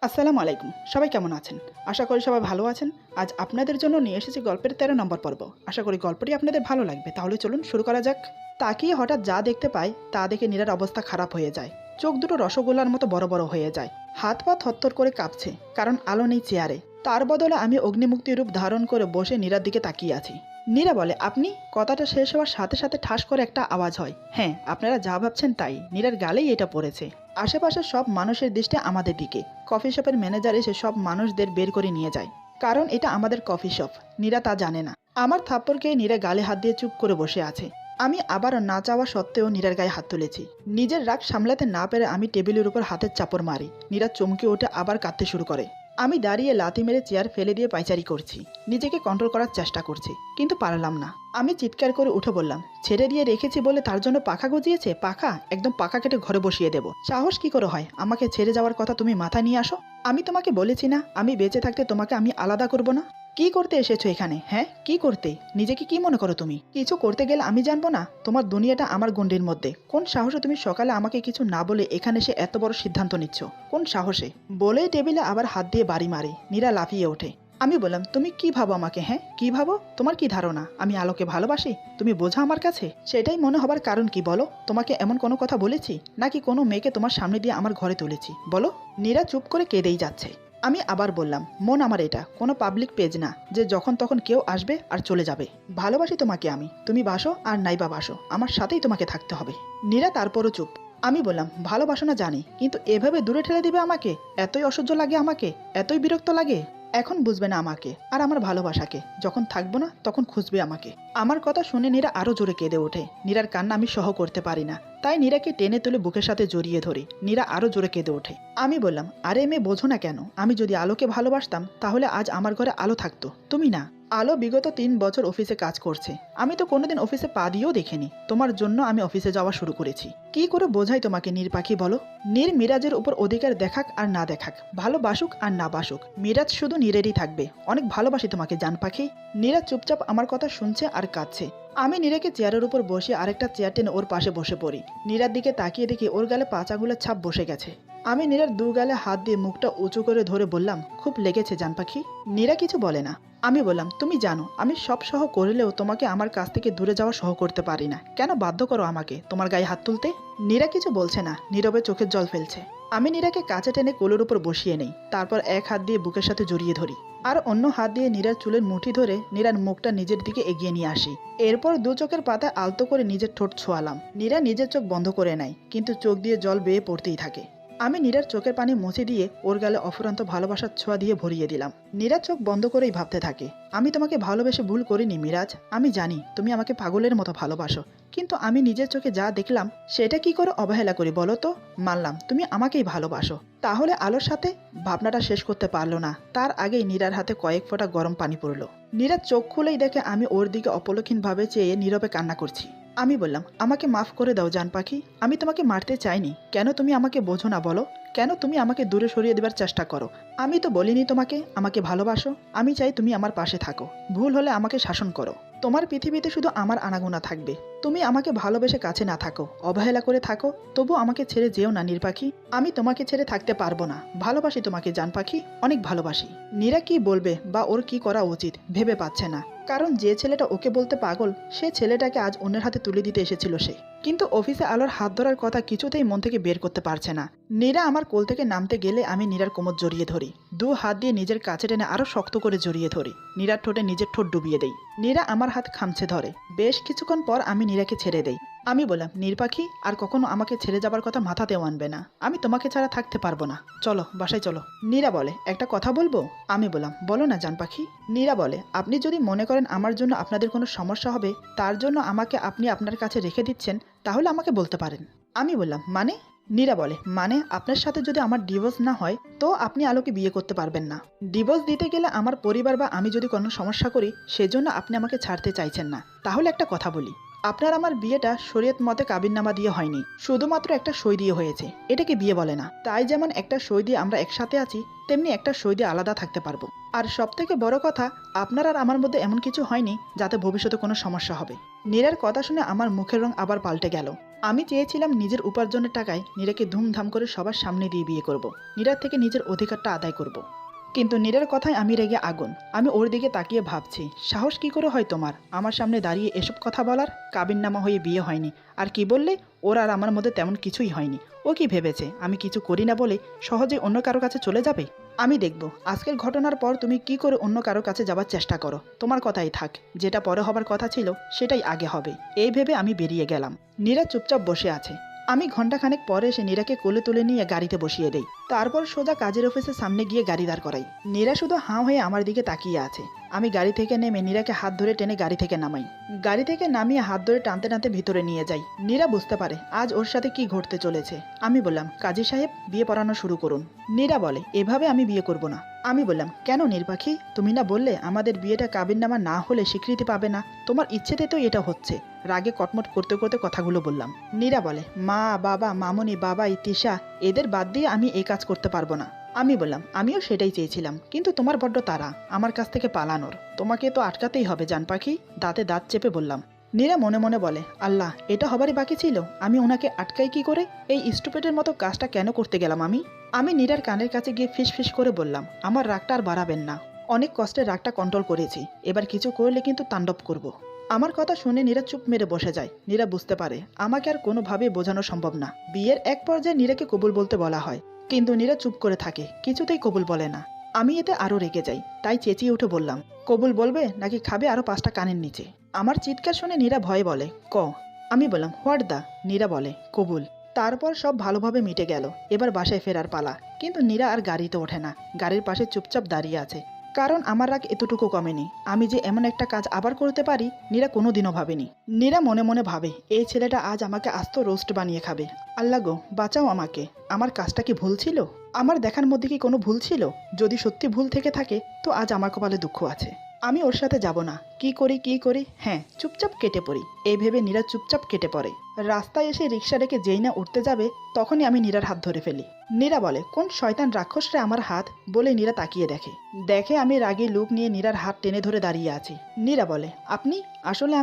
আসসালামু আলাইকুম। সবাই কেমন আছেন? আশা করি সবাই ভালো আছেন। আজ আপনাদের জন্য নিয়ে এসেছি গল্পের ১৩ নম্বর পর্ব। আশা করি গল্পটি আপনাদের ভালো লাগবে। তাহলে চলুন শুরু করা যাক। তাকিয়ে হঠাৎ যা দেখতে পায় তা দেখে নীরার অবস্থা খারাপ হয়ে যায়। চোখ দুটো রসগোল্লার মতো বড় বড় হয়ে যায়। হাত পা থরথর করে কাঁপছে, কারণ আলো নেই চেয়ারে। তার বদলে আমি অগ্নিমুক্তি রূপ ধারণ করে বসে নীরার দিকে তাকিয়ে আছি। নীরা বলে, আপনি? কথাটা শেষ হওয়ার সাথে সাথে ঠাস করে একটা আওয়াজ হয়। হ্যাঁ, আপনারা যা ভাবছেন তাই। নীরার গালেই এটা পড়েছে। আশেপাশের সব মানুষের দৃষ্টি আমাদের দিকে। কফি শপের ম্যানেজার এসে সব মানুষদের বের করে নিয়ে যায়, কারণ এটা আমাদের কফি শপ। নীরা তা জানে না। আমার থাপ্পড় খেয়ে নীরা গালে হাত দিয়ে চুপ করে বসে আছে। আমি আবারও না চাওয়া সত্ত্বেও নীরার গায়ে হাত তুলেছি। নিজের রাগ সামলাতে না পেরে আমি টেবিলের উপর হাতের চাপড় মারি। নীরা চমকে উঠে আবার কাঁদতে শুরু করে। আমি দাঁড়িয়ে লাথি মেরে চেয়ার ফেলে দিয়ে পায়চারি করছি। নিজেকে কন্ট্রোল করার চেষ্টা করছি, কিন্তু পারলাম না। আমি চিৎকার করে উঠে বললাম, ছেড়ে দিয়ে রেখেছি বলে তার জন্য পাখা গজিয়েছে? পাখা একদম পাখা কেটে ঘরে বসিয়ে দেব। সাহস কি করে হয় আমাকে ছেড়ে যাওয়ার কথা তুমি মাথায় নিয়ে আসো? আমি তোমাকে বলেছি না আমি বেঁচে থাকতে তোমাকে আমি আলাদা করব না? কি করতে এসেছো এখানে? হ্যাঁ, কি করতে? নিজেকে কি মনে করো তুমি? কিছু করতে গেলে আমি জানবো না? তোমার দুনিয়াটা আমার গণ্ডির মধ্যে। কোন সাহসে তুমি সকালে আমাকে কিছু না বলে এখানে এসে এত বড় সিদ্ধান্ত নিচ্ছ? কোন সাহসে? বলেই টেবিলে আবার হাত দিয়ে বাড়ি মারে। নীরা লাফিয়ে ওঠে। আমি বললাম, তুমি কি ভাবো আমাকে? হ্যাঁ, কি ভাবো? তোমার কি ধারণা আমি আলোকে ভালোবাসি? তুমি বোঝা আমার কাছে? সেটাই মনে হবার কারণ কি বলো? তোমাকে এমন কোনো কথা বলেছি নাকি কোনো মেয়েকে তোমার সামনে দিয়ে আমার ঘরে তুলেছি বলো? নীরা চুপ করে কেঁদেই যাচ্ছে। আমি আবার বললাম, মন আমার এটা কোনো পাবলিক পেজ না যে যখন তখন কেউ আসবে আর চলে যাবে। ভালোবাসি তোমাকে আমি। তুমি বাসো আর নাইবা বাসো, আমার সাথেই তোমাকে থাকতে হবে। নীরা তারপরও চুপ। আমি বললাম, ভালোবাসো না জানি, কিন্তু এভাবে দূরে ঠেলে দিবে আমাকে? এতই অসহ্য লাগে আমাকে? এতই বিরক্ত লাগে? এখন বুঝবে না আমাকে আর আমার ভালোবাসাকে। যখন থাকবো না তখন খুঁজবে আমাকে। আমার কথা শুনে নীরা আরো জোরে কেঁদে ওঠে। নীরার কান্না আমি সহ করতে পারি না, তাই নীরাকে টেনে তুলে বুকের সাথে জড়িয়ে ধরি। নীরা আরো জোরে কেঁদে ওঠে। আমি বললাম, আরে মেয়ে, বোঝো না কেন? আমি যদি আলোকে ভালোবাসতাম তাহলে আজ আমার ঘরে আলো থাকতো, তুমি না। আলো বিগত ৩ বছর অফিসে কাজ করছে। আমি তো কোনোদিন অফিসে পা দিয়েও দেখিনি। তোমার জন্য আমি অফিসে যাওয়া শুরু করেছি। কি করে বোঝাই তোমাকে নীর পাখি বলো? নীর মিরাজের উপর অধিকার দেখাক আর না দেখাক, ভালোবাসুক আর না বাসুক, মিরাজ শুধু নীরেরই থাকবে। অনেক ভালোবাসি তোমাকে জান পাখি। নীরা চুপচাপ আমার কথা শুনছে আর কাঁদছে। আমি নীরাকে চেয়ারের উপর বসে আরেকটা চেয়ার টেনে ওর পাশে বসে পড়ি। নীরার দিকে তাকিয়ে দেখি ওর গালে পাচাগুলোর ছাপ বসে গেছে। আমি নীরার দু গালে হাত দিয়ে মুখটা উঁচু করে ধরে বললাম, খুব লেগেছে জান পাখি। নীরা কিছু বলে না। আমি বললাম, তুমি জানো আমি সব সহ করলেও তোমাকে আমার কাছ থেকে দূরে যাওয়া সহ করতে পারি না। কেন বাধ্য করো আমাকে তোমার গায়ে হাত তুলতে? নীরা কিছু বলছে না, নীরবে চোখের জল ফেলছে। আমি নীরাকে কাছে টেনে কোলের উপর বসিয়ে নেই। তারপর এক হাত দিয়ে বুকের সাথে জড়িয়ে ধরি আর অন্য হাত দিয়ে নীরার চুলের মুঠি ধরে নীরার মুখটা নিজের দিকে এগিয়ে নিয়ে আসি। এরপর দু চোখের পাতায় আলতো করে নিজের ঠোঁট ছোঁয়ালাম। নীরা নিজের চোখ বন্ধ করে নেয়, কিন্তু চোখ দিয়ে জল বেয়ে পড়তেই থাকে। আমি নীরার চোখের পানি মুছে দিয়ে ওর গালে অফুরন্ত ভালোবাসার ছোঁয়া দিয়ে ভরিয়ে দিলাম। নীরা চোখ বন্ধ করেই ভাবতে থাকে, আমি তোমাকে ভালোবেসে ভুল করিনি মিরাজ। আমি জানি তুমি আমাকে পাগলের মতো ভালোবাসো, কিন্তু আমি নিজের চোখে যা দেখলাম সেটা কি করে অবহেলা করি বলো তো? মানলাম তুমি আমাকেই ভালোবাসো। তাহলে আলোর সাথে? ভাবনাটা শেষ করতে পারলো না, তার আগেই নীরার হাতে কয়েক ফোঁটা গরম পানি পড়লো। নীরা চোখ খুলেই দেখে আমি ওর দিকে অপলক্ষীনভাবে চেয়ে নীরবে কান্না করছি। আমি বললাম, আমাকে মাফ করে দাও জান পাখি। আমি তোমাকে মারতে চাইনি। কেন তুমি আমাকে বোঝো না বলো? কেন তুমি আমাকে দূরে সরিয়ে দেবার চেষ্টা করো? আমি তো বলিনি তোমাকে আমাকে ভালোবাসো। আমি চাই তুমি আমার পাশে থাকো। ভুল হলে আমাকে শাসন করো। তোমার পৃথিবীতে শুধু আমার আনাগোনা থাকবে। তুমি আমাকে ভালোবেসে কাছে না থাকো, অবহেলা করে থাকো, তবু আমাকে ছেড়ে যেও না নীর পাখি। আমি তোমাকে ছেড়ে থাকতে পারবো না। ভালোবাসি তোমাকে জান পাখি, অনেক ভালোবাসি। নীরা কি বলবে বা ওর কি করা উচিত ভেবে পাচ্ছে না, কারণ যে ছেলেটা ওকে বলতে পাগল সে ছেলেটাকে আজ অন্যের হাতে তুলে দিতে এসেছিল সে। কিন্তু অফিসে আলোর হাত ধরার কথা কিছুতেই মন থেকে বের করতে পারছে না। নীরা আমার কোল থেকে নামতে গেলে আমি নীরার কোমর জড়িয়ে ধরি। দু হাত দিয়ে নিজের কাছে টেনে আরো শক্ত করে জড়িয়ে ধরি। নীরার ঠোঁটে নিজের ঠোঁট ডুবিয়ে দেই। নীরা আমার হাত খামছে ধরে। বেশ কিছুক্ষণ পর আমি নীরাকে ছেড়ে দেই। আমি বললাম, নীর পাখি, আর কখনো আমাকে ছেড়ে যাবার কথা মাথাতেও আনবে না। আমি তোমাকে ছাড়া থাকতে পারবো না। চলো বাসায় চলো। নীরা বলে, একটা কথা বলবো? আমি বললাম, বলো না জান পাখি। নীরা বলে, আপনি যদি মনে করেন আমার জন্য আপনাদের কোনো সমস্যা হবে, তার জন্য আমাকে আপনি আপনার কাছে রেখে দিচ্ছেন, তাহলে আমাকে বলতে পারেন। আমি বললাম, মানে? নীরা বলে, মানে আপনার সাথে যদি আমার ডিভোর্স না হয় তো আপনি আলোকে বিয়ে করতে পারবেন না। ডিভোর্স দিতে গেলে আমার পরিবার বা আমি যদি কোনো সমস্যা করি সেজন্য আপনি আমাকে ছাড়তে চাইছেন না। তাহলে একটা কথা বলি, আপনার আমার বিয়েটা শরীয়ত মতে কাবিননামা দিয়ে হয়নি, শুধুমাত্র একটা সই দিয়ে হয়েছে। এটাকে বিয়ে বলে না। তাই যেমন একটা সই দিয়ে আমরা একসাথে আছি, তেমনি একটা সই দিয়ে আলাদা থাকতে পারবো। আর সব থেকে বড় কথা, আপনার আর আমার মধ্যে এমন কিছু হয়নি যাতে ভবিষ্যতে কোনো সমস্যা হবে। নীরার কথা শুনে আমার মুখের রং আবার পাল্টে গেল। আমি চেয়েছিলাম নিজের উপার্জনের টাকায় নীরাকে ধুমধাম করে সবার সামনে দিয়ে বিয়ে করব। নীরার থেকে নিজের অধিকারটা আদায় করব। কিন্তু নীরার কথায় আমি রেগে আগুন। আমি ওর দিকে তাকিয়ে ভাবছি, সাহস কি করে হয় তোমার আমার সামনে দাঁড়িয়ে এসব কথা বলার? কাবিননামা হয়ে বিয়ে হয়নি, আর কি বললে ওর আর আমার মধ্যে তেমন কিছুই হয়নি। ও কি ভেবেছে আমি কিছু করি না বলে সহজে অন্য কারো কাছে চলে যাবে? আমি দেখব আজকের ঘটনার পর তুমি কি করে অন্য কারো কাছে যাবার চেষ্টা করো। তোমার কথাই থাক, যেটা পরে হবার কথা ছিল সেটাই আগে হবে। এই ভেবে আমি বেরিয়ে গেলাম। নীরা চুপচাপ বসে আছে। আমি ঘন্টাখানেক পরে এসে নীরাকে কোলে তুলে নিয়ে গাড়িতে বসিয়ে দেই। তারপর সোজা কাজের অফিসের সামনে গিয়ে গাড়ি দাঁড় করাই। নীরা শুধু হাঁ হয়ে আমার দিকে তাকিয়ে আছে। আমি গাড়ি থেকে নেমে নীরাকে হাত ধরে টেনে গাড়ি থেকে নামাই। গাড়ি থেকে নামিয়ে হাত ধরে টানতে টানতে ভিতরে নিয়ে যাই। নীরা বুঝতে পারে আজ ওর সাথে কি ঘটতে চলেছে। আমি বললাম, কাজী সাহেব বিয়ে পড়ানো শুরু করুন। নীরা বলে, এভাবে আমি বিয়ে করব না। আমি বললাম, কেন নির্বাখী, তুমি না বললে আমাদের বিয়েটা কাবিননামা না হলে স্বীকৃতি পাবে না? তোমার ইচ্ছেতে তো এটা হচ্ছে। রাগে কটমট করতে করতে কথাগুলো বললাম। নীরা বলে, মা বাবা মামুনি বাবাই তিশা এদের বাদ দিয়ে আমি এই কাজ করতে পারবো না। আমি বললাম, আমিও সেটাই চেয়েছিলাম, কিন্তু তোমার বড্ড তাড়া আমার কাছ থেকে পালানোর। তোমাকে তো আটকাতেই হবে জান পাখি। দাঁতে দাঁত চেপে বললাম। নীরা মনে মনে বলে, আল্লাহ, এটা হবারই বাকি ছিল। আমি ওনাকে আটকাই কি করে? এই স্টুপিডের মতো কাজটা কেন করতে গেলাম আমি নীরার কানের কাছে গিয়ে ফিস ফিস করে বললাম, আমার রাগটা আর বাড়াবেন না। অনেক কষ্টে রাগটা কন্ট্রোল করেছি, এবার কিছু করলে কিন্তু তাণ্ডব করব। আমার কথা শুনে নীরা চুপ মেরে বসে যায়। নীরা বুঝতে পারে আমাকে আর কোনোভাবেই বোঝানো সম্ভব না। বিয়ের এক পর্যায়ে নীরাকে কবুল বলতে বলা হয়, কিন্তু নীরা চুপ করে থাকে, কিছুতেই কবুল বলে না। আমি এতে আরও রেগে যাই, তাই চেঁচিয়ে উঠে বললাম, কবুল বলবে নাকি খাবে আরও 5টা কানের নিচে? আমার চিৎকার শুনে নীরা ভয়ে বলে, ক। আমি বললাম, হোয়াট দা? নীরা বলে, কবুল। তারপর সব ভালোভাবে মিটে গেল। এবার বাসায় ফেরার পালা। কিন্তু নীরা আর গাড়িতে ওঠে না, গাড়ির পাশে চুপচাপ দাঁড়িয়ে আছে। কারণ আমার রাগ এতটুকু কমেনি। আমি যে এমন একটা কাজ আবার করতে পারি নীরা কোনোদিনও ভাবেনি। নীরা মনে মনে ভাবে, এই ছেলেটা আজ আমাকে আস্ত রোস্ট বানিয়ে খাবে। আল্লাহ গো, বাঁচাও আমাকে। আমার কাজটা কি ভুল ছিল? আমার দেখার মধ্যে কি কোনো ভুল ছিল? যদি সত্যি ভুল থেকে থাকে তো আজ আমার কপালে দুঃখ আছে। আমি ওর সাথে যাব না। কি করি? হ্যাঁ, চুপচাপ কেটে পড়ি। এই ভেবে নীরা চুপচাপ কেটে পড়ে। রাস্তায় এসে রিক্সা রেখে যেই না উঠতে যাবে তখনই আমি নীরার হাত ধরে ফেলি। নীরা বলে, কোন শয়তান রাক্ষসরে আমার হাত? বলে নীরা তাকিয়ে দেখে আমি রাগী লুক নিয়ে নীরার হাত টেনে ধরে দাঁড়িয়ে আছি। নীরা বলে, আপনি? আসলে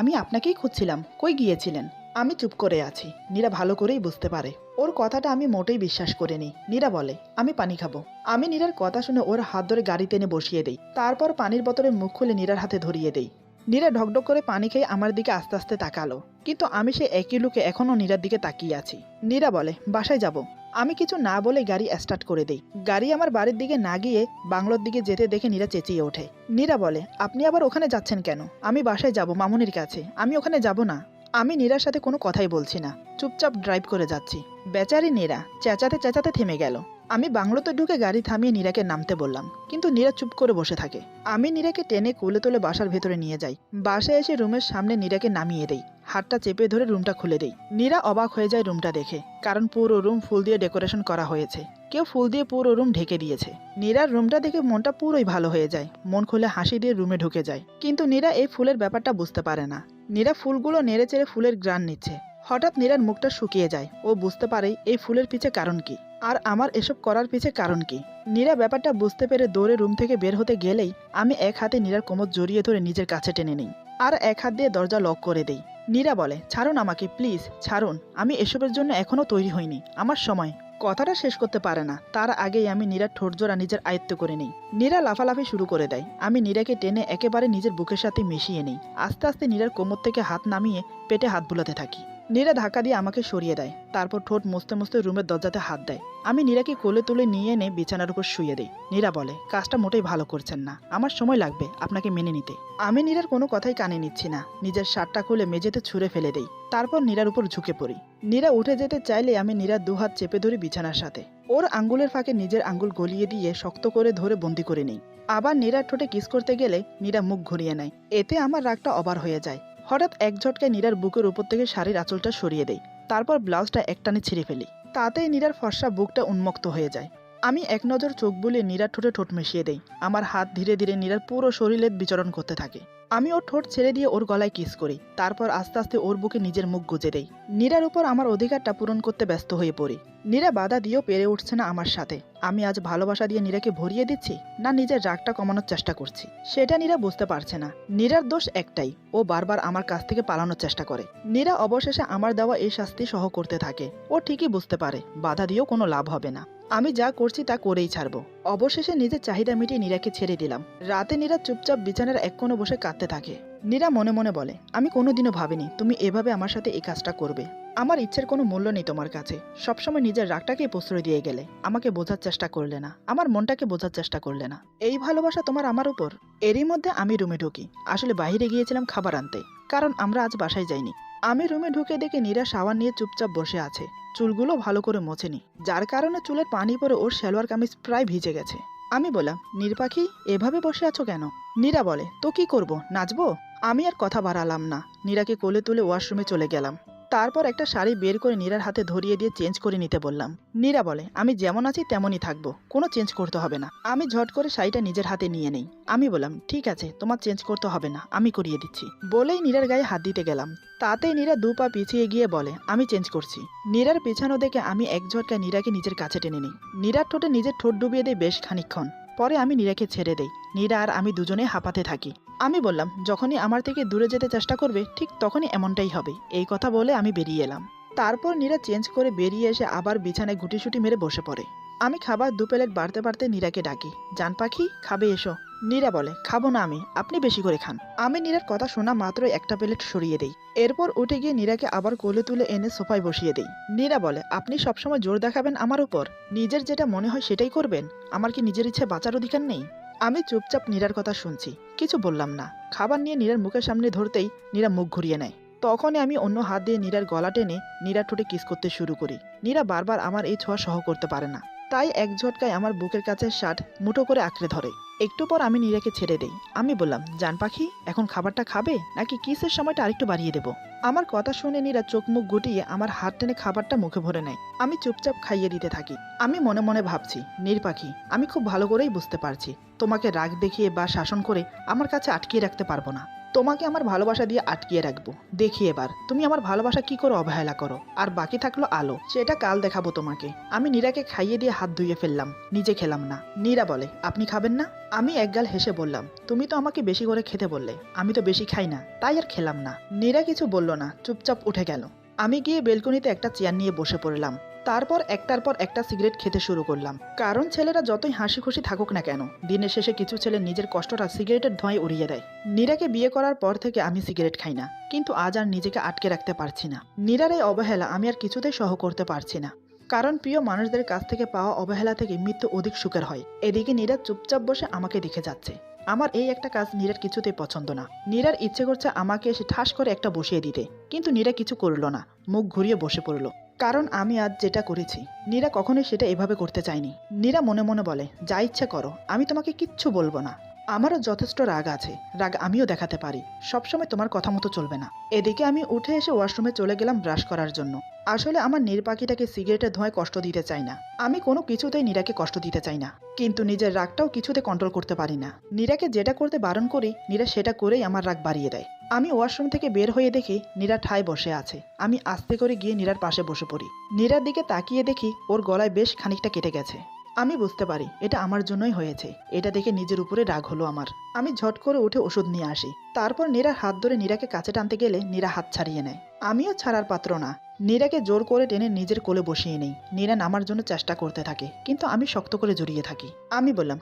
আমি আপনাকেই খুঁজছিলাম। কই গিয়েছিলেন? আমি চুপ করে আছি। নীরা ভালো করেই বুঝতে পারে ওর কথাটা আমি মোটেই বিশ্বাস করিনি। নীরা বলে, আমি পানি খাবো। আমি নীরার কথা শুনে ওর হাত ধরে গাড়ি টেনে বসিয়ে দেই। তারপর পানির বোতলের মুখ খুলে নীরার হাতে ধরিয়ে দেই। নীরা ঢকঢক করে পানি খেয়ে আমার দিকে আস্তে আস্তে তাকালো, কিন্তু আমি সে একই লুকে এখনও নীরার দিকে তাকিয়ে আছি। নীরা বলে, বাসায় যাব। আমি কিছু না বলে গাড়ি স্টার্ট করে দেই। গাড়ি আমার বাড়ির দিকে না গিয়ে বাংলোর দিকে যেতে দেখে নীরা চেঁচিয়ে ওঠে। নীরা বলে, আপনি আবার ওখানে যাচ্ছেন কেন? আমি বাসায় যাব, মামুনির কাছে। আমি ওখানে যাব না। আমি নীরার সাথে কোনো কথাই বলছি না, চুপচাপ ড্রাইভ করে যাচ্ছি। বেচারি নীরা চেঁচাতে চেঁচাতে থেমে গেল। আমি বাংলোতে ঢুকে গাড়ি থামিয়ে নীরাকে নামতে বললাম, কিন্তু নীরা চুপ করে বসে থাকে। আমি নীরাকে টেনে কোলে তুলে বাসার ভেতরে নিয়ে যাই। বাসায় এসে রুমের সামনে নীরাকে নামিয়ে দেই। হাতটা চেপে ধরে রুমটা খুলে দেই। নীরা অবাক হয়ে যায় রুমটা দেখে, কারণ পুরো রুম ফুল দিয়ে ডেকোরেশন করা হয়েছে। কেউ ফুল দিয়ে পুরো রুম ঢেকে দিয়েছে। নীরার রুমটা দেখে মনটা পুরোই ভালো হয়ে যায়। মন খুলে হাসি দিয়ে রুমে ঢুকে যায়। কিন্তু নীরা এই ফুলের ব্যাপারটা বুঝতে পারে না। নীরা ফুলগুলো নেড়ে চেড়ে ফুলের গ্রান নিচ্ছে। হঠাৎ নীরার মুখটা শুকিয়ে যায়। ও বুঝতে পারে এই ফুলের পিছে কারণ কি, আর আমার এসব করার পিছে কারণ কি। নীরা ব্যাপারটা বুঝতে পেরে দৌড়ে রুম থেকে বের হতে গেলেই আমি এক হাতে নীরার কোমর জড়িয়ে ধরে নিজের কাছে টেনে নিই, আর এক হাত দিয়ে দরজা লক করে দেই। নীরা বলে, ছাড়ুন আমাকে, প্লিজ ছাড়ুন। আমি এসবের জন্য এখনো তৈরি হইনি, আমার সময়। কথাটা শেষ করতে পারে না, তার আগেই আমি নীরার ঠোঁটজোড়া নিজের আয়ত্ত করে নিই। নীরা লাফালাফি শুরু করে দেয়। আমি নীরাকে টেনে একেবারে নিজের বুকের সাথে মিশিয়ে নিই। আস্তে আস্তে নীরার কোমর থেকে হাত নামিয়ে পেটে হাত বুলাতে থাকি। নীরা ধাক্কা দিয়ে আমাকে সরিয়ে দেয়। তারপর ঠোঁট মুছতে মুছতে রুমের দরজাতে হাত দেয়। আমি নীরাকে কোলে তুলে নিয়ে এনে বিছানার উপর শুয়ে দেই। নীরা বলে, কাজটা মোটেই ভালো করছেন না, আমার সময় লাগবে আপনাকে মেনে নিতে। আমি নীরার কোনো কথাই কানে নিচ্ছি না। নিজের শার্টটা খুলে মেঝেতে ছুঁড়ে ফেলে দেই। তারপর নীরার উপর ঝুঁকে পড়ি। নীরা উঠে যেতে চাইলে আমি নীরার দুহাত চেপে ধরি বিছানার সাথে। ওর আঙ্গুলের ফাঁকে নিজের আঙ্গুল গলিয়ে দিয়ে শক্ত করে ধরে বন্দি করে নিই। আবার নীরার ঠোঁটে কিস করতে গেলে নীরা মুখ ঘুরিয়ে নেয়। এতে আমার রাগটা অবার হয়ে যায়। হঠাৎ এক ঝটকায় নীরার বুকের উপর থেকে শাড়ির আঁচলটা সরিয়ে দেই। তারপর ব্লাউজটা একটানে ছিঁড়ে ফেলি। তাতেই নীরার ফর্সা বুকটা উন্মুক্ত হয়ে যায়। আমি এক নজর চোখ বুলিয়ে নীরার ঠোঁটে ঠোঁট মিশিয়ে দেই। আমার হাত ধীরে ধীরে নীরার পুরো শরীরে বিচরণ করতে থাকে। আমি ওর ঠোঁট ছেড়ে দিয়ে ওর গলায় কিস করি। তারপর আস্তে আস্তে ওর বুকে নিজের মুখ গুজে দেই। নীরার উপর আমার অধিকারটা পূরণ করতে ব্যস্ত হয়ে পড়ি। নীরা বাধা দিয়েও পেরে উঠছে না আমার সাথে। আমি আজ ভালোবাসা দিয়ে নীরাকে ভরিয়ে দিচ্ছি না নিজের রাগটা কমানোর চেষ্টা করছি, সেটা নীরা বুঝতে পারছে না। নীরার দোষ একটাই, ও বারবার আমার কাছ থেকে পালানোর চেষ্টা করে। নীরা অবশেষে আমার দেওয়া এই শাস্তি সহ করতে থাকে। ও ঠিকই বুঝতে পারে বাধা দিয়েও কোনো লাভ হবে না, আমি যা করছি তা করেই ছাড়বো। অবশেষে নিজের চাহিদা মিটিয়ে নীরাকে ছেড়ে দিলাম। রাতে নীরা চুপচাপ বিছানার এক কোণে বসে কাঁদতে থাকে। নীরা মনে মনে বলে, আমি কোনোদিনও ভাবিনি তুমি এভাবে আমার সাথে এই কাজটা করবে। আমার ইচ্ছের কোনো মূল্য নেই তোমার কাছে। সবসময় নিজের রাগটাকে প্রশ্রয় দিয়ে গেলে, আমাকে বোঝার চেষ্টা করলে না, আমার মনটাকে বোঝার চেষ্টা করলে না। এই ভালোবাসা তোমার আমার উপর। এরই মধ্যে আমি রুমে ঢুকি। আসলে বাইরে গিয়েছিলাম খাবার আনতে, কারণ আমরা আজ বাসায় যাইনি। আমি রুমে ঢুকে দেখে নীরা শাওয়ার নিয়ে চুপচাপ বসে আছে। চুলগুলো ভালো করে মোছেনি, যার কারণে চুলের পানি পরে ওর সালোয়ার কামিজ প্রায় ভিজে গেছে। আমি বললাম, নীর পাখি এভাবে বসে আছো কেন? নীরা বলে, তো কি করব, নাচবো? আমি আর কথা বাড়ালাম না, নীরাকে কোলে তুলে ওয়াশরুমে চলে গেলাম। তারপর একটা শাড়ি বের করে নীরার হাতে ধরিয়ে দিয়ে চেঞ্জ করে নিতে বললাম। নীরা বলে, আমি যেমন আছি তেমনই থাকবো, কোনো চেঞ্জ করতে হবে না। আমি ঝট করে শাড়িটা নিজের হাতে নিয়ে নেই। আমি বললাম, ঠিক আছে, তোমার চেঞ্জ করতে হবে না, আমি করিয়ে দিচ্ছি। বলেই নীরার গায়ে হাত দিতে গেলাম। তাতেই নীরা 2 পা পিছিয়ে গিয়ে বলে, আমি চেঞ্জ করছি। নীরার পিছানো দেখে আমি এক ঝটকায় নীরাকে নিজের কাছে টেনে নিই। নীরার ঠোঁটে নিজের ঠোঁট ডুবিয়ে দেয় বেশ খানিকক্ষণ। পরে আমি নীরাকে ছেড়ে দেই। নীরা আর আমি দুজনে হাঁপাতে থাকি। আমি বললাম, যখনই আমার থেকে দূরে যেতে চেষ্টা করবে ঠিক তখনই এমনটাই হবে। এই কথা বলে আমি বেরিয়ে এলাম। তারপর নীরা চেঞ্জ করে বেরিয়ে এসে আবার বিছানায় গুটিসুটি মেরে বসে পড়ে। আমি খাবার 2 প্লেট বাড়তে বাড়তে নীরাকে ডাকি, জান পাখি খাবে এসো। নীরা বলে, খাবো না আমি, আপনি বেশি করে খান। আমি নীরার কথা শোনা মাত্রই একটা প্লেট সরিয়ে দেই। এরপর উঠে গিয়ে নীরাকে আবার কোলে তুলে এনে সোফায় বসিয়ে দেই। নীরা বলে, আপনি সবসময় জোর দেখাবেন আমার উপর? নিজের যেটা মনে হয় সেটাই করবেন? আমার কি নিজের ইচ্ছে বাঁচার অধিকার নেই? আমি চুপচাপ নীরার কথা শুনছি, কিছু বললাম না। খাবার নিয়ে নীরার মুখের সামনে ধরতেই নীরা মুখ ঘুরিয়ে নেয়। তখনই আমি অন্য হাত দিয়ে নীরার গলা টেনে নীরার ঠোঁটে কিস করতে শুরু করি। নীরা বারবার আমার এই ছোঁয়া সহ করতে পারে না, তাই এক ঝটকায় আমার বুকের কাছে শার্ট মুঠো করে আঁকড়ে ধরে। একটু পর আমি নীরাকে ছেড়ে দেই। আমি বললাম, জান পাখি এখন খাবারটা খাবে নাকি কিসের সময়টা আরেকটু বাড়িয়ে দেব? আমার কথা শুনে নীরা চোখ মুখ গুটিয়ে আমার হাত টেনে খাবারটা মুখে ভরে নেয়। আমি চুপচাপ খাইয়ে দিতে থাকি। আমি মনে মনে ভাবছি, নীর পাখি আমি খুব ভালো করেই বুঝতে পারছি তোমাকে রাগ দেখিয়ে বা শাসন করে আমার কাছে আটকিয়ে রাখতে পারবো না। তোমাকে আমার ভালোবাসা দিয়ে আটকিয়ে রাখবো। দেখি এবার তুমি আমার ভালোবাসা কি করে অবহেলা করো। আর বাকি থাকলো আলো, সেটা কাল দেখাবো তোমাকে। আমি নীরাকে খাইয়ে দিয়ে হাত ধুয়ে ফেললাম, নিজে খেলাম না। নীরা বলে, আপনি খাবেন না? আমি একগাল হেসে বললাম, তুমি তো আমাকে বেশি করে খেতে বললে, আমি তো বেশি খাই না, তাই আর খেলাম না। নীরা কিছু বলল না, চুপচাপ উঠে গেল। আমি গিয়ে বেলকনিতে একটা চেয়ার নিয়ে বসে পড়লাম। তারপর একটার পর একটা সিগারেট খেতে শুরু করলাম। কারণ ছেলেরা যতই হাসি খুশি থাকুক না কেন, দিনের শেষে কিছু ছেলে নিজের কষ্টটা সিগারেটের ধোঁয়ায় উড়িয়ে দেয়। নীরাকে বিয়ে করার পর থেকে আমি সিগারেট খাই না, কিন্তু আজ আর নিজেকে আটকে রাখতে পারছি না। নীরার এই অবহেলা আমি আর কিছুতেই সহ করতে পারছি না। কারণ প্রিয় মানুষদের কাছ থেকে পাওয়া অবহেলা থেকে মৃত্যু অধিক সুখের হয়। এদিকে নীরা চুপচাপ বসে আমাকে দেখে যাচ্ছে। আমার এই একটা কাজ নীরার কিছুতেই পছন্দ না। নীরার ইচ্ছে করছে আমাকে এসে ঠাস করে একটা বসিয়ে দিতে, কিন্তু নীরা কিছু করলো না, মুখ ঘুরিয়ে বসে পড়লো। কারণ আমি আজ যেটা করেছি নীরা কখনোই সেটা এভাবে করতে চায়নি। নীরা মনে মনে বলে, যা ইচ্ছে করো, আমি তোমাকে কিচ্ছু বলবো না। আমারও যথেষ্ট রাগ আছে, রাগ আমিও দেখাতে পারি, সবসময় তোমার কথা মতো চলবে না। এদিকে আমি উঠে এসে ওয়াশরুমে চলে গেলাম ব্রাশ করার জন্য। আসলে আমার নীর পাখিটাকে সিগারেটের ধোঁয়ায় কষ্ট দিতে চাই না। আমি কোনো কিছুতেই নীরাকে কষ্ট দিতে চাই না, কিন্তু নিজের রাগটাও কিছুতে কন্ট্রোল করতে পারি না। নীরাকে যেটা করতে বারণ করি নীরা সেটা করেই আমার রাগ বাড়িয়ে দেয়। আমি ওয়াশরুম থেকে বের হয়ে দেখি নীরা ঠায় বসে আছে। আমি আস্তে করে গিয়ে নীরার পাশে বসে পড়ি। নীরার দিকে তাকিয়ে দেখি ওর গলায় বেশ খানিকটা কেটে গেছে। আমি বুঝতে পারি এটা আমার জন্যই হয়েছে। এটা দেখে নিজের উপরে রাগ হলো আমার। আমি ঝট করে উঠে ওষুধ নিয়ে আসি। তারপর নীরার হাত ধরে নীরাকে কাছে টানতে গেলে নীরা হাত ছাড়িয়ে নেয়। আমিও ছাড়ার পাত্র না। নীরাকে জোর করে টেনে নিজের কোলে বসিয়ে নেই। নীরা নামার জন্য চেষ্টা করতে থাকে, কিন্তু আমি শক্ত করে জড়িয়ে থাকি। আমি বললাম,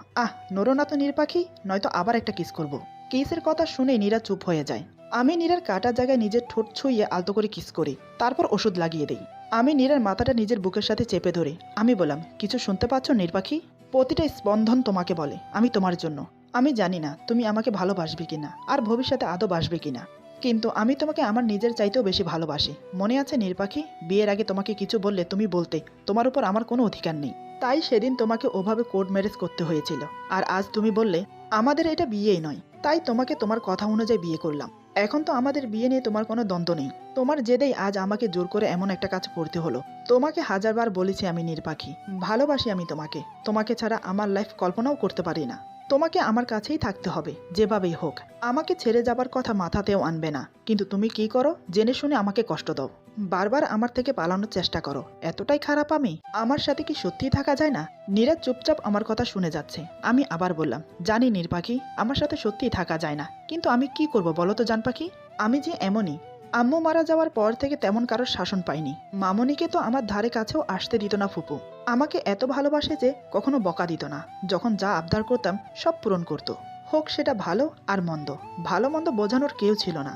নড়ো না তো নীর পাখি, নয়তো আবার একটা কিস করব। কিসের কথা শুনে নীরা চুপ হয়ে যায়। আমি নীরার কাটা জায়গায় নিজের ঠোঁট ছুঁয়ে আলতো করে কিস করি, তারপর ওষুধ লাগিয়ে দেই। আমি নীরার মাথাটা নিজের বুকের সাথে চেপে ধরে আমি বললাম, কিছু শুনতে পাচ্ছ নীর পাখি? প্রতিটা স্পন্দন তোমাকে বলে আমি তোমার জন্য। আমি জানি না তুমি আমাকে ভালোবাসবে কিনা, আর ভবিষ্যতে আদৌ বাসবে কিনা, কিন্তু আমি তোমাকে আমার নিজের চাইতেও বেশি ভালোবাসি। মনে আছে নীর পাখি, বিয়ের আগে তোমাকে কিছু বললে তুমি বলতে তোমার উপর আমার কোনো অধিকার নেই। তাই সেদিন তোমাকে ওভাবে কোর্ট ম্যারেজ করতে হয়েছিল। আর আজ তুমি বললে আমাদের এটা বিয়েই নয়, তাই তোমাকে তোমার কথা অনুযায়ী বিয়ে করলাম। এখন তো আমাদের বিয়ে নিয়ে তোমার কোনো দ্বন্দ্ব নেই। তোমার জেদেই আজ আমাকে জোর করে এমন একটা কাজ করতে হলো। তোমাকে হাজারবার বলেছি আমি নীর পাখি, ভালোবাসি আমি তোমাকে। তোমাকে ছাড়া আমার লাইফ কল্পনাও করতে পারি না। তোমাকে আমার কাছেই থাকতে হবে যেভাবেই হোক। আমাকে ছেড়ে যাবার কথা মাথাতেও আনবে না। কিন্তু তুমি কি করো, জেনে শুনে আমাকে কষ্ট দাও। বারবার আমার থেকে পালানোর চেষ্টা করো, এতটাই খারাপ আমি? আমার সাথে কি সত্যিই থাকা যায় না? নীরা চুপচাপ আমার কথা শুনে যাচ্ছে। আমি আবার বললাম, জানি নীর পাখি, আমার সাথে সত্যিই থাকা যায় না, কিন্তু আমি কি করব বলো তো জান পাখি? আমি যে এমনই। আম্মু মারা যাওয়ার পর থেকে তেমন কারোর শাসন পাইনি। মামনিকে তো আমার ধারে কাছেও আসতে দিত না ফুপু। আমাকে এত ভালোবাসে যে কখনো বকা দিত না। যখন যা আবদার করতাম সব পূরণ করত। হোক সেটা ভালো আর মন্দ, ভালো মন্দ বোঝানোর কেউ ছিল না।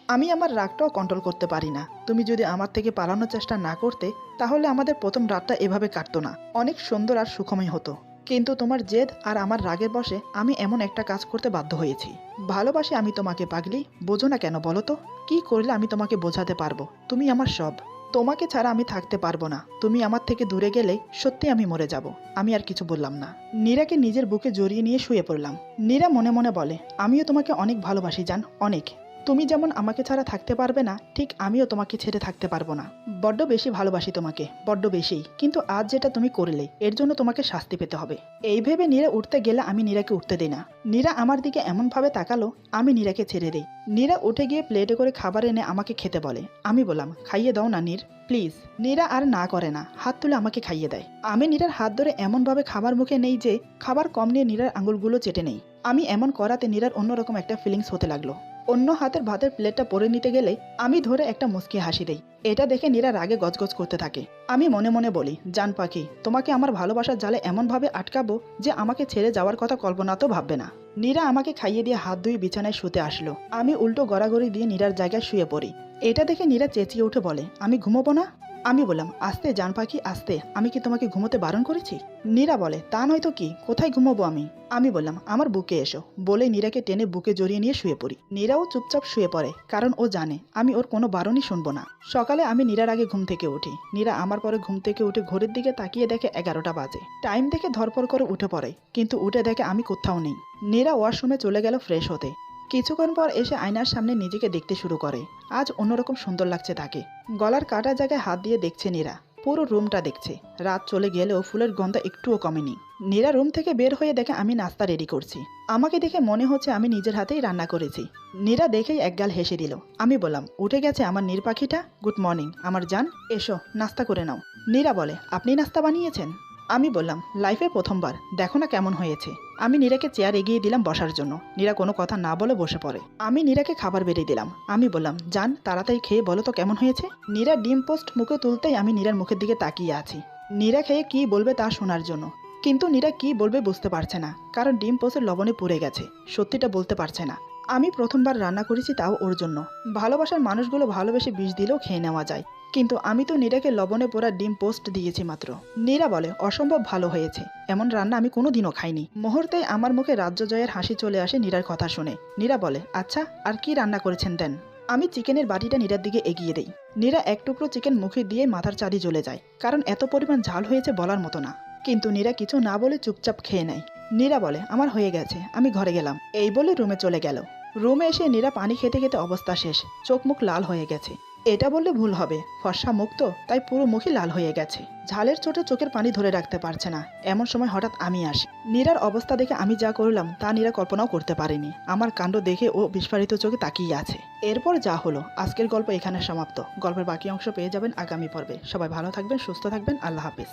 আমি আমার রাগটাও কন্ট্রোল করতে পারি না। তুমি যদি আমার থেকে পালানোর চেষ্টা না করতে, তাহলে আমাদের প্রথম রাতটা এভাবে কাটতো না, অনেক সুন্দর আর সুখময় হতো। কিন্তু তোমার জেদ আর আমার রাগের বশে আমি এমন একটা কাজ করতে বাধ্য হয়েছি। ভালোবাসি আমি তোমাকে পাগলি, বোঝো না কেন বলো তো? কি করলে আমি তোমাকে বোঝাতে পারবো? তুমি আমার সব। তোমাকে ছাড়া আমি থাকতে পারবো না। তুমি আমার থেকে দূরে গেলে সত্যি আমি মরে যাব। আমি আর কিছু বললাম না। নীরাকে নিজের বুকে জড়িয়ে নিয়ে শুয়ে পড়লাম। নীরা মনে মনে বলে, আমিও তোমাকে অনেক ভালোবাসি জান, অনেক। তুমি যেমন আমাকে ছাড়া থাকতে পারবে না, ঠিক আমিও তোমাকে ছেড়ে থাকতে পারবো না। বড্ড বেশি ভালোবাসি তোমাকে, বড্ড বেশি। কিন্তু আজ যেটা তুমি করলে, এর জন্য তোমাকে শাস্তি পেতে হবে। এই ভেবে নীরা উঠতে গেলে আমি নীরাকে উঠতে দিই না। নীরা আমার দিকে এমনভাবে তাকালো, আমি নীরাকে ছেড়ে দিই। নীরা উঠে গিয়ে প্লেটে করে খাবার এনে আমাকে খেতে বলে। আমি বললাম, খাইয়ে দাও না নীর, প্লিজ। নীরা আর না করে না, হাত তুলে আমাকে খাইয়ে দেয়। আমি নীরার হাত ধরে এমনভাবে খাবার মুখে নেই যে খাবার কম নিয়ে নীরার আঙুলগুলো চেটে নেই। আমি এমন করাতে নীরার অন্যরকম একটা ফিলিংস হতে লাগলো। অন্য হাতের ভাতের প্লেটটা পরে নিতে গেলে আমি ধরে একটা মুচকি হাসি দেই। এটা দেখে নীরা রাগে গজগজ করতে থাকে। আমি মনে মনে বলি, জান পাখি, তোমাকে আমার ভালোবাসার জালে এমনভাবে আটকাবো যে আমাকে ছেড়ে যাওয়ার কথা কল্পনা তো ভাববে না। নীরা আমাকে খাইয়ে দিয়ে হাত ধুয়ে বিছানায় শুতে আসলো। আমি উল্টো গড়াগড়ি দিয়ে নীরার জায়গায় শুয়ে পড়ি। এটা দেখে নীরা চেঁচিয়ে উঠে বলে, আমি ঘুমোবো না? আমি বললাম, আস্তে জান পাখি আস্তে, আমি কি তোমাকে ঘুমোতে বারণ করেছি? নীরা বলে, তা নয়তো কি, কোথায় ঘুমোবো আমি? আমি বললাম, আমার বুকে এসো। বলে নীরাকে টেনে বুকে জড়িয়ে নিয়ে শুয়ে পড়ি। নীরাও চুপচাপ শুয়ে পড়ে, কারণ ও জানে আমি ওর কোনো বারণই শুনবো না। সকালে আমি নীরার আগে ঘুম থেকে উঠি। নীরা আমার পরে ঘুম থেকে উঠে ঘড়ির দিকে তাকিয়ে দেখে 11টা বাজে। টাইম দেখে ধরপড় করে উঠে পড়ে, কিন্তু উঠে দেখে আমি কোথাও নেই। নীরা ওয়াশরুমে চলে গেল ফ্রেশ হতে। কিছুক্ষণ পর এসে আয়নার সামনে নিজেকে দেখতে শুরু করে। আজ অন্যরকম সুন্দর লাগছে তাকে। গলার কাটা জায়গায় হাত দিয়ে দেখছে নীরা। পুরো রুমটা দেখছে। রাত চলে গেলেও ফুলের গন্ধ একটুও কমেনি। নীরা রুম থেকে বের হয়ে দেখে আমি নাস্তা রেডি করছি। আমাকে দেখে মনে হচ্ছে আমি নিজের হাতেই রান্না করেছি। নীরা দেখেই একগাল হেসে দিল। আমি বললাম, উঠে গেছে আমার নীর পাখিটা? গুড মর্নিং আমার জান, এসো নাস্তা করে নাও। নীরা বলে, আপনি নাস্তা বানিয়েছেন? আমি বললাম, লাইফে প্রথমবার, দেখো না কেমন হয়েছে। আমি নীরাকে চেয়ার এগিয়ে দিলাম বসার জন্য। নীরা কোনো কথা না বলে বসে পড়ে। আমি নীরাকে খাবার বেড়ে দিলাম। আমি বললাম, জান তাড়াতাড়ি খেয়ে বলো তো কেমন হয়েছে। নীরা ডিম পোস্ট মুখে তুলতেই আমি নীরার মুখের দিকে তাকিয়ে আছি, নীরা খেয়ে কি বলবে তা শোনার জন্য। কিন্তু নীরা কি বলবে বুঝতে পারছে না, কারণ ডিম পোস্টের লবণে পুড়ে গেছে। সত্যিটা বলতে পারছে না। আমি প্রথমবার রান্না করেছি, তাও ওর জন্য। ভালোবাসার মানুষগুলো ভালোবেসে বিষ দিলেও খেয়ে নেওয়া যায়, কিন্তু আমি তো নীরাকে লবণে পোড়া ডিম পোস্ট দিয়েছি মাত্র। নীরা বলে, অসম্ভব ভালো হয়েছে, এমন রান্না আমি কোনোদিনও খাইনি। মুহূর্তেই আমার মুখে রাজ্য জয়ের হাসি চলে আসে নীরার কথা শুনে। নীরা বলে, আচ্ছা আর কি রান্না করেছেন দেন। আমি চিকেনের বাটিটা নীরার দিকে এগিয়ে দেই। নীরা এক টুকরো চিকেন মুখে দিয়ে মাথার চাঁদি জ্বলে যায়, কারণ এত পরিমাণ ঝাল হয়েছে বলার মতো না। কিন্তু নীরা কিছু না বলে চুপচাপ খেয়ে নেয়। নীরা বলে, আমার হয়ে গেছে, আমি ঘরে গেলাম। এই বলে রুমে চলে গেল। রুমে এসে নীরা পানি খেতে খেতে অবস্থা শেষ, চোখ মুখ লাল হয়ে গেছে। এটা বললে ভুল হবে, ফর্সা মুখ তো, তাই পুরো মুখই লাল হয়ে গেছে। ঝালের চোটে চোখের পানি ধরে রাখতে পারছে না। এমন সময় হঠাৎ আমি আসি। নীরার অবস্থা দেখে আমি যা করলাম তা নীরা কল্পনাও করতে পারেনি। আমার কাণ্ড দেখে ও বিস্ফারিত চোখে তাকিয়ে আছে। এরপর যা হলো, আজকের গল্প এখানে সমাপ্ত। গল্পের বাকি অংশ পেয়ে যাবেন আগামী পর্বে। সবাই ভালো থাকবেন, সুস্থ থাকবেন, আল্লাহ হাফিজ।